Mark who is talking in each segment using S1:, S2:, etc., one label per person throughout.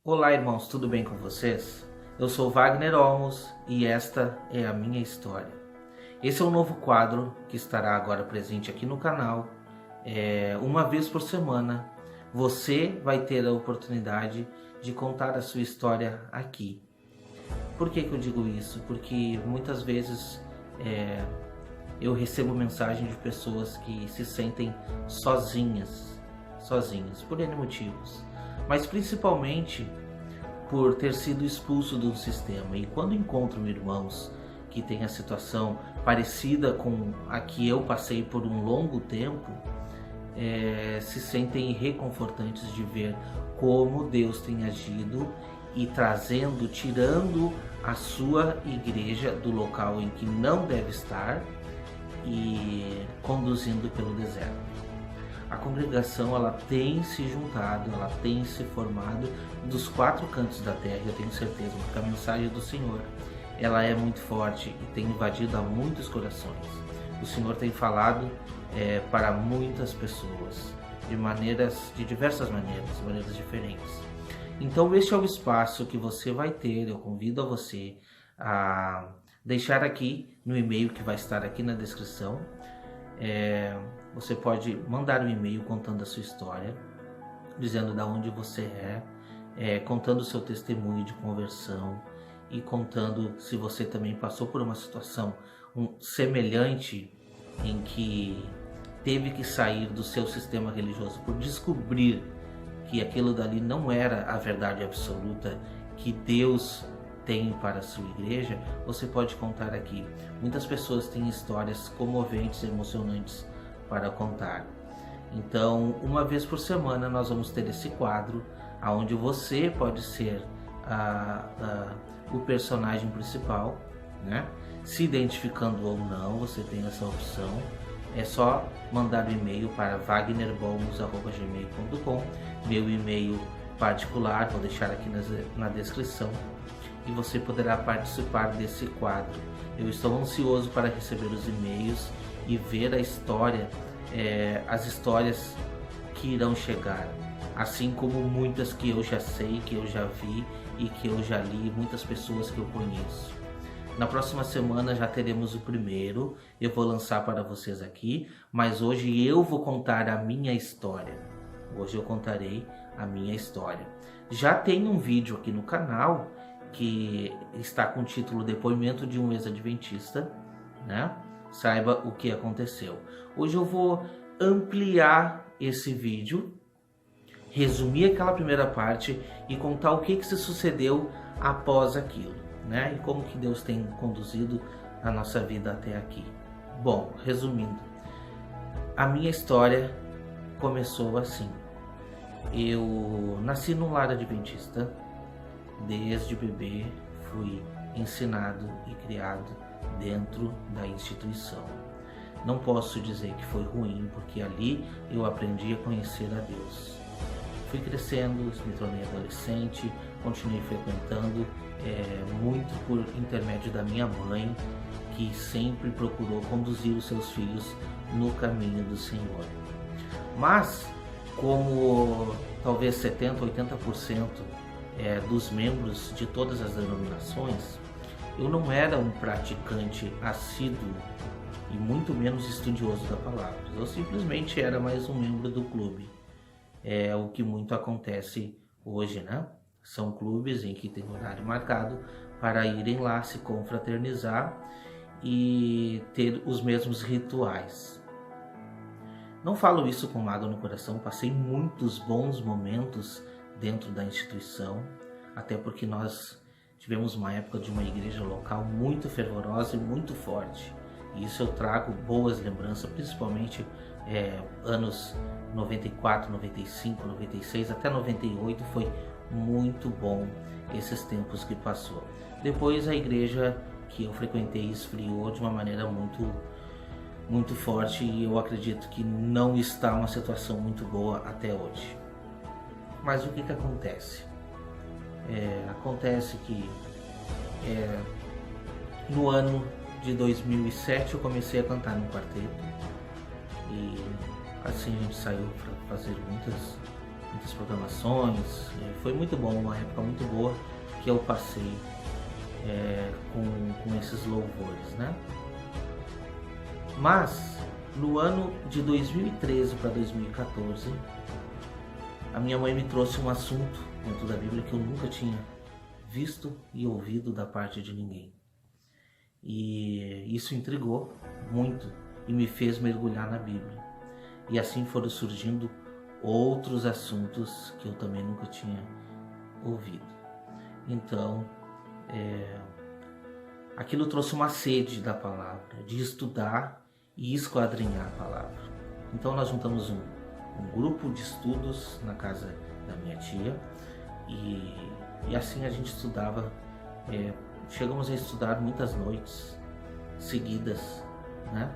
S1: Olá, irmãos, tudo bem com vocês? Eu sou Wagner Olmos e esta é a minha história. Esse é um novo quadro que estará agora presente aqui no canal. Uma vez por semana, você vai ter a oportunidade de contar a sua história aqui. Por que eu digo isso? Porque muitas vezes eu recebo mensagem de pessoas que se sentem sozinhas por N motivos, mas principalmente por ter sido expulso do sistema. E quando encontram irmãos que têm a situação parecida com a que eu passei por um longo tempo, se sentem reconfortantes de ver como Deus tem agido e tirando a sua igreja do local em que não deve estar e conduzindo pelo deserto. A congregação ela tem se juntado, ela tem se formado dos quatro cantos da terra, eu tenho certeza, porque a mensagem do Senhor ela é muito forte e tem invadido a muitos corações. O Senhor tem falado para muitas pessoas de diversas maneiras diferentes. Então este é o espaço que você vai ter. Eu convido a você a deixar aqui no e-mail que vai estar aqui na descrição. Você pode mandar um e-mail contando a sua história, dizendo de onde você contando o seu testemunho de conversão e contando se você também passou por uma situação semelhante em que teve que sair do seu sistema religioso por descobrir que aquilo dali não era a verdade absoluta que Deus tem para a sua igreja. Você pode contar aqui. Muitas pessoas têm histórias comoventes e emocionantes para contar. Então, uma vez por semana nós vamos ter esse quadro onde você pode ser o personagem principal, né? Se identificando ou não, você tem essa opção. É só mandar um e-mail para wagnerbolmos@gmail.com, meu e-mail particular, vou deixar aqui na descrição, e você poderá participar desse quadro. Eu estou ansioso para receber os e-mails e ver as histórias que irão chegar, assim como muitas que eu já sei, que eu já vi e que eu já li, muitas pessoas que eu conheço. Na próxima semana já teremos o primeiro, eu vou lançar para vocês aqui, mas hoje eu vou contar a minha história. Hoje eu contarei a minha história. Já tem um vídeo aqui no canal que está com o título Depoimento de um ex-adventista, né? Saiba o que aconteceu. Hoje eu vou ampliar esse vídeo, resumir aquela primeira parte e contar o que se sucedeu após aquilo, né? E como que Deus tem conduzido a nossa vida até aqui. Bom, resumindo, a minha história começou assim. Eu nasci num lar adventista. Desde bebê fui ensinado e criado dentro da instituição. Não posso dizer que foi ruim, porque ali eu aprendi a conhecer a Deus. Fui crescendo, me tornei adolescente, continuei frequentando, muito por intermédio da minha mãe, que sempre procurou conduzir os seus filhos no caminho do Senhor. Mas, como talvez 70%, 80% dos membros de todas as denominações, eu não era um praticante assíduo e muito menos estudioso da palavra. Eu simplesmente era mais um membro do clube. É o que muito acontece hoje, né? São clubes em que tem horário marcado para irem lá se confraternizar e ter os mesmos rituais. Não falo isso com mágoa no coração, passei muitos bons momentos dentro da instituição, até porque nós tivemos uma época de uma igreja local muito fervorosa e muito forte. E isso eu trago boas lembranças, principalmente anos 94, 95, 96 até 98 foi muito bom esses tempos que passou. Depois a igreja que eu frequentei esfriou de uma maneira muito forte e eu acredito que não está uma situação muito boa até hoje. Mas o que acontece? Acontece que no ano de 2007 eu comecei a cantar num quarteto e assim a gente saiu para fazer muitas muitas programações. Foi muito bom, uma época muito boa que eu passei com esses louvores, né? Mas no ano de 2013 para 2014, a minha mãe me trouxe um assunto dentro da Bíblia que eu nunca tinha visto e ouvido da parte de ninguém. E isso intrigou muito e me fez mergulhar na Bíblia. E assim foram surgindo outros assuntos que eu também nunca tinha ouvido. Então, aquilo trouxe uma sede da palavra, de estudar e esquadrinhar a palavra. Então nós juntamos um grupo de estudos na casa da minha tia e assim a gente estudava. Chegamos a estudar muitas noites seguidas, né?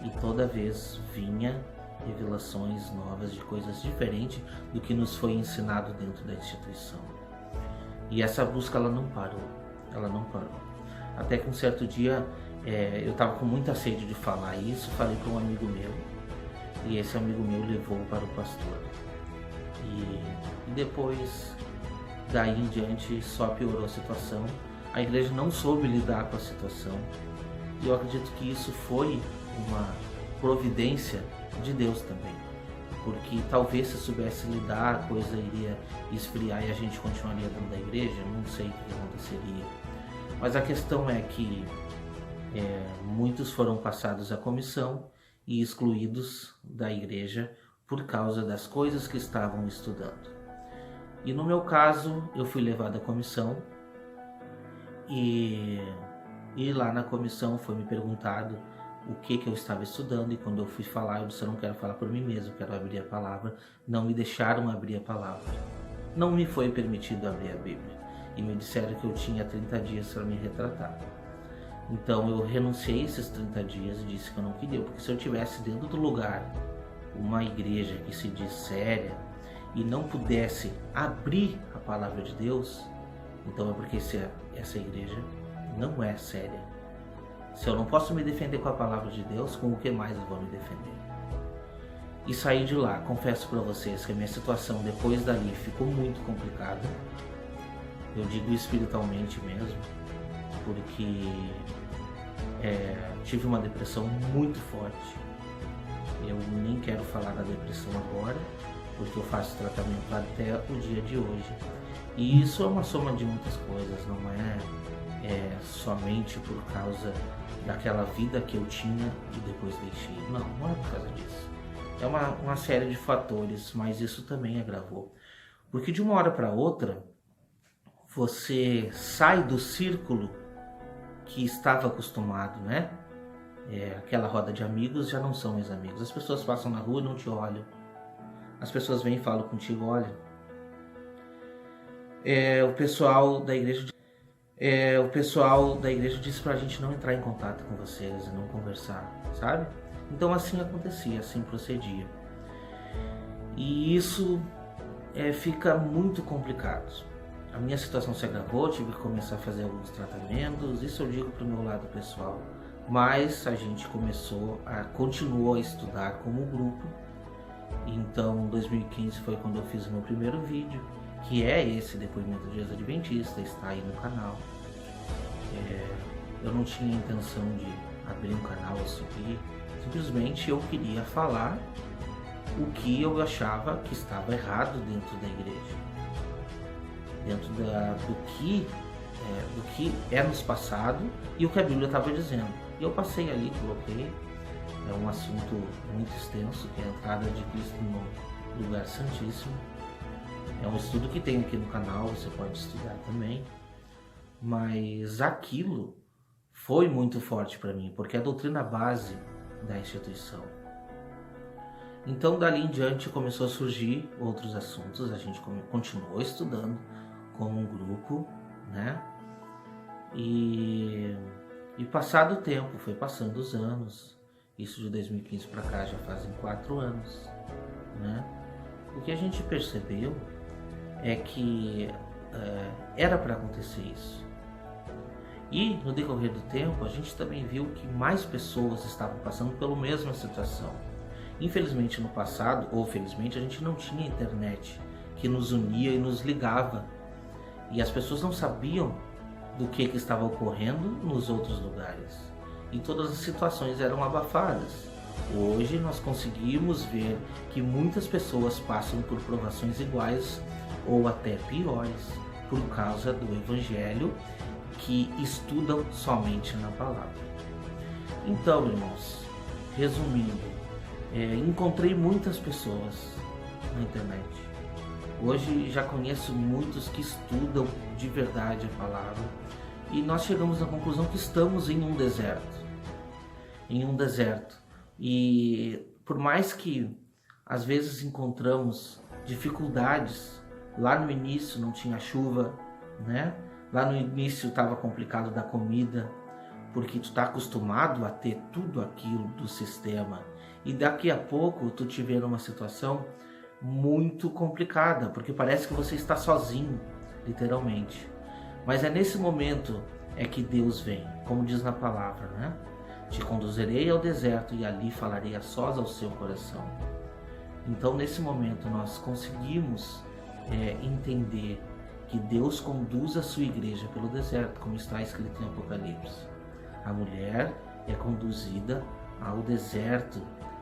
S1: E toda vez vinha revelações novas de coisas diferentes do que nos foi ensinado dentro da instituição. E essa busca ela não parou. Até que um certo dia eu estava com muita sede de falar isso, falei para um amigo meu e esse amigo meu levou para o pastor. E depois, daí em diante, só piorou a situação. A igreja não soube lidar com a situação e eu acredito que isso foi uma providência de Deus também, porque talvez se soubesse lidar a coisa iria esfriar e a gente continuaria dentro da igreja, não sei o que aconteceria. Mas a questão é que muitos foram passados à comissão e excluídos da igreja por causa das coisas que estavam estudando. E no meu caso, eu fui levado à comissão e lá na comissão foi me perguntado o que eu estava estudando, e quando eu fui falar, eu disse: eu não quero falar por mim mesmo, quero abrir a palavra. Não me deixaram abrir a palavra. Não me foi permitido abrir a Bíblia. E me disseram que eu tinha 30 dias para me retratar. Então eu renunciei esses 30 dias e disse que eu não queria, porque se eu tivesse dentro do lugar uma igreja que se diz séria e não pudesse abrir a palavra de Deus, então é porque essa igreja não é séria. Se eu não posso me defender com a palavra de Deus, com o que mais eu vou me defender? E saí de lá. Confesso para vocês que a minha situação depois dali ficou muito complicada. Eu digo espiritualmente mesmo, porque tive uma depressão muito forte. Eu nem quero falar da depressão agora, porque eu faço tratamento até o dia de hoje. E isso é uma soma de muitas coisas, não é somente por causa daquela vida que eu tinha e depois deixei. Não é por causa disso. É uma série de fatores, mas isso também agravou. Porque de uma hora para outra, você sai do círculo que estava acostumado, né? Aquela roda de amigos já não são mais amigos. As pessoas passam na rua e não te olham. As pessoas vêm e falam contigo: olha, o pessoal da igreja disse pra gente não entrar em contato com vocês e não conversar, sabe? Então assim acontecia, assim procedia. E isso fica muito complicado. A minha situação se agravou, tive que começar a fazer alguns tratamentos, isso eu digo pro meu lado pessoal. Mas a gente continuou a estudar como grupo. Então 2015 foi quando eu fiz o meu primeiro vídeo, que é esse depoimento de ex-adventista, está aí no canal. Eu não tinha intenção de abrir um canal ou subir, simplesmente eu queria falar o que eu achava que estava errado dentro da igreja, dentro do que é nos passado e o que a Bíblia estava dizendo. E eu passei ali, coloquei, é um assunto muito extenso, que é a entrada de Cristo no lugar santíssimo. É um estudo que tem aqui no canal, você pode estudar também. Mas aquilo foi muito forte para mim, porque é a doutrina base da instituição. Então dali em diante começou a surgir outros assuntos, a gente continuou estudando como um grupo, né? E passado o tempo, foi passando os anos, isso de 2015 para cá já fazem 4 anos, né? O que a gente percebeu é que era para acontecer isso. E no decorrer do tempo a gente também viu que mais pessoas estavam passando pela mesma situação. Infelizmente no passado, ou felizmente, a gente não tinha internet que nos unia e nos ligava. E as pessoas não sabiam do que estava ocorrendo nos outros lugares. E todas as situações eram abafadas. Hoje nós conseguimos ver que muitas pessoas passam por provações iguais ou até piores por causa do Evangelho, que estudam somente na palavra. Então, irmãos, resumindo, encontrei muitas pessoas na internet. Hoje já conheço muitos que estudam de verdade a palavra e nós chegamos à conclusão que estamos em um deserto. E por mais que às vezes encontramos dificuldades, lá no início não tinha chuva, né? Lá no início estava complicado da comida, porque tu está acostumado a ter tudo aquilo do sistema. E daqui a pouco tu te vê numa situação muito complicada, porque parece que você está sozinho, literalmente. Mas é nesse momento que Deus vem, como diz na palavra, né? Te conduzirei ao deserto e ali falarei a sós ao seu coração. Então, nesse momento, nós conseguimos entender que Deus conduz a sua igreja pelo deserto, como está escrito em Apocalipse. A mulher é conduzida ao deserto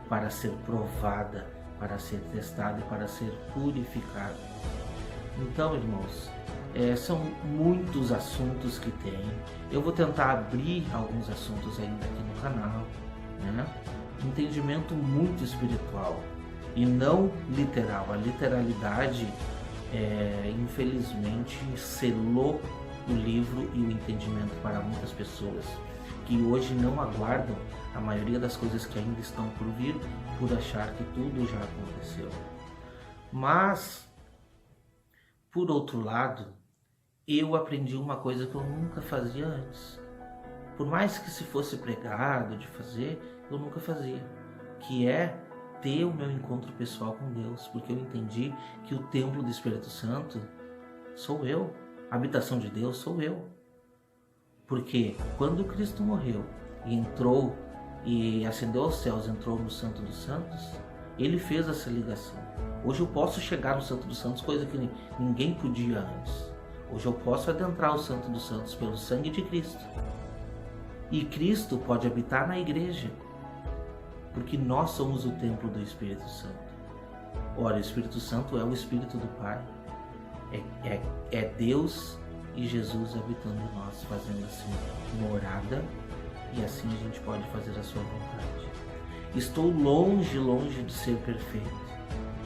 S1: para ser provada, para ser testada e para ser purificada. Então, irmãos, são muitos assuntos que tem. Eu vou tentar abrir alguns assuntos ainda aqui no canal, né? Entendimento muito espiritual e não literal. A literalidade, infelizmente, selou o livro e o entendimento para muitas pessoas que hoje não aguardam a maioria das coisas que ainda estão por vir, por achar que tudo já aconteceu. Mas, por outro lado, eu aprendi uma coisa que eu nunca fazia antes. Por mais que se fosse pregado de fazer, eu nunca fazia. Que é ter o meu encontro pessoal com Deus. Porque eu entendi que o templo do Espírito Santo sou eu. A habitação de Deus sou eu. Porque quando Cristo morreu e entrou e ascendeu aos céus, entrou no Santo dos Santos, ele fez essa ligação. Hoje eu posso chegar no Santo dos Santos, coisa que ninguém podia antes. Hoje eu posso adentrar o Santo dos Santos pelo sangue de Cristo. E Cristo pode habitar na igreja, porque nós somos o templo do Espírito Santo. Ora, o Espírito Santo é o Espírito do Pai. É Deus e Jesus habitando em nós, fazendo assim morada, e assim a gente pode fazer a sua vontade. Estou longe de ser perfeito,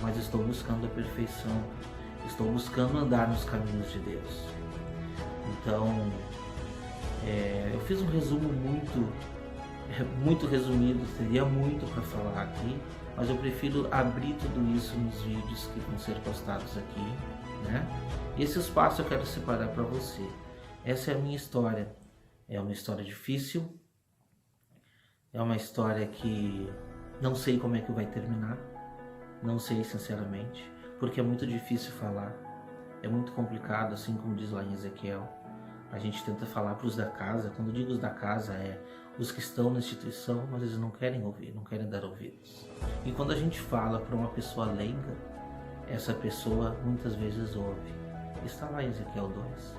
S1: mas estou buscando a perfeição. Estou buscando andar nos caminhos de Deus. Então, eu fiz um resumo muito resumido, teria muito para falar aqui, mas eu prefiro abrir tudo isso nos vídeos que vão ser postados aqui, né? E esse espaço eu quero separar para você. Essa é a minha história. É uma história difícil, é uma história que não sei como é que vai terminar, não sei sinceramente, porque é muito difícil falar, é muito complicado, assim como diz lá em Ezequiel. A gente tenta falar para os da casa, quando digo os da casa os que estão na instituição, mas eles não querem ouvir, não querem dar ouvidos. E quando a gente fala para uma pessoa leiga, essa pessoa muitas vezes ouve. Está lá em Ezequiel 2.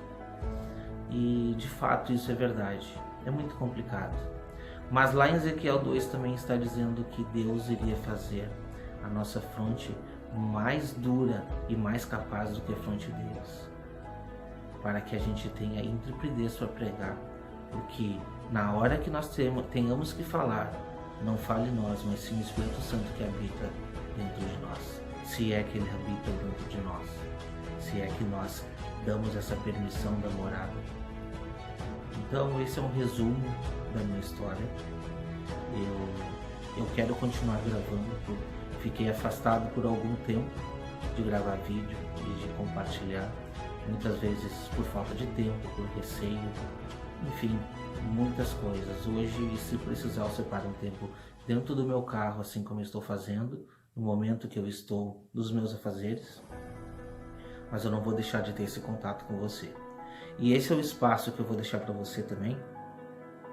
S1: E de fato isso é verdade, é muito complicado. Mas lá em Ezequiel 2 também está dizendo que Deus iria fazer a nossa fronte mais dura e mais capaz do que a fronte deles, para que a gente tenha intrepidez para pregar, porque na hora que nós tenhamos que falar, não fale nós, mas sim o Espírito Santo que habita dentro de nós, se é que ele habita dentro de nós, se é que nós damos essa permissão da morada. Então esse é um resumo da minha história. Eu quero continuar gravando, fiquei afastado por algum tempo de gravar vídeo e de compartilhar, muitas vezes por falta de tempo, por receio, enfim, muitas coisas. Hoje, se precisar, eu separo um tempo dentro do meu carro, assim como eu estou fazendo, no momento que eu estou nos meus afazeres, mas eu não vou deixar de ter esse contato com você. E esse é o espaço que eu vou deixar para você também,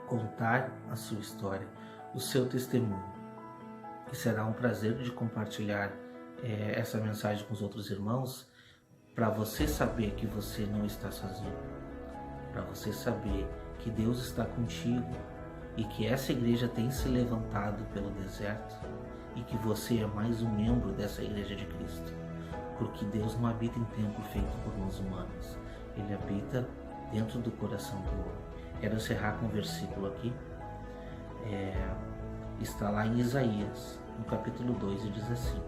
S1: contar a sua história, o seu testemunho. E será um prazer de compartilhar essa mensagem com os outros irmãos, para você saber que você não está sozinho, para você saber que Deus está contigo e que essa igreja tem se levantado pelo deserto e que você é mais um membro dessa igreja de Cristo, porque Deus não habita em templo feito por mãos humanas, Ele habita dentro do coração do homem. Quero encerrar com um versículo aqui, está lá em Isaías, no capítulo 2, e diz assim,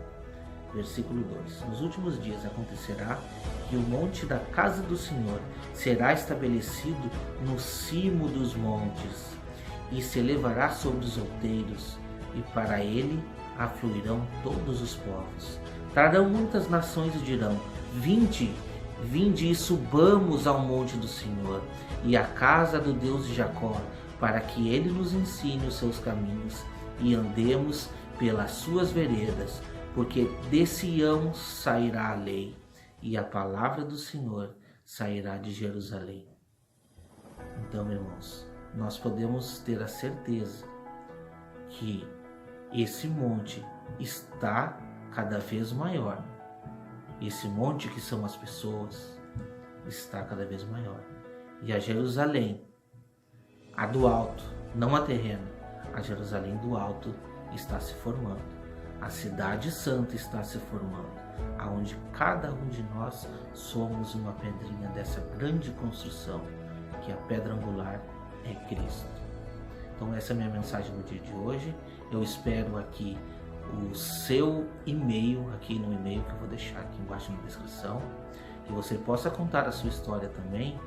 S1: versículo 2: Nos últimos dias acontecerá que o monte da casa do Senhor será estabelecido no cimo dos montes e se elevará sobre os outeiros, e para ele afluirão todos os povos. Trarão muitas nações e dirão: Vinde, vinde e subamos ao monte do Senhor e à casa do Deus de Jacó, para que ele nos ensine os seus caminhos e andemos pelas suas veredas, porque de Sião sairá a lei e a palavra do Senhor sairá de Jerusalém. Então, irmãos, nós podemos ter a certeza que esse monte está cada vez maior. Esse monte, que são as pessoas, está cada vez maior. E a Jerusalém, a do alto, não a terrena, a Jerusalém do alto está se formando. A cidade santa está se formando, aonde cada um de nós somos uma pedrinha dessa grande construção, que a pedra angular é Cristo. Então essa é a minha mensagem no dia de hoje. Eu espero aqui o seu e-mail, aqui no e-mail que eu vou deixar aqui embaixo na descrição, que você possa contar a sua história também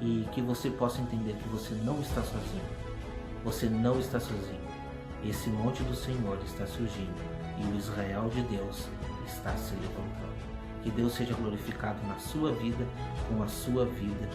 S1: e que você possa entender que você não está sozinho. Você não está sozinho. Esse monte do Senhor está surgindo e o Israel de Deus está se levantando. Que Deus seja glorificado na sua vida, com a sua vida,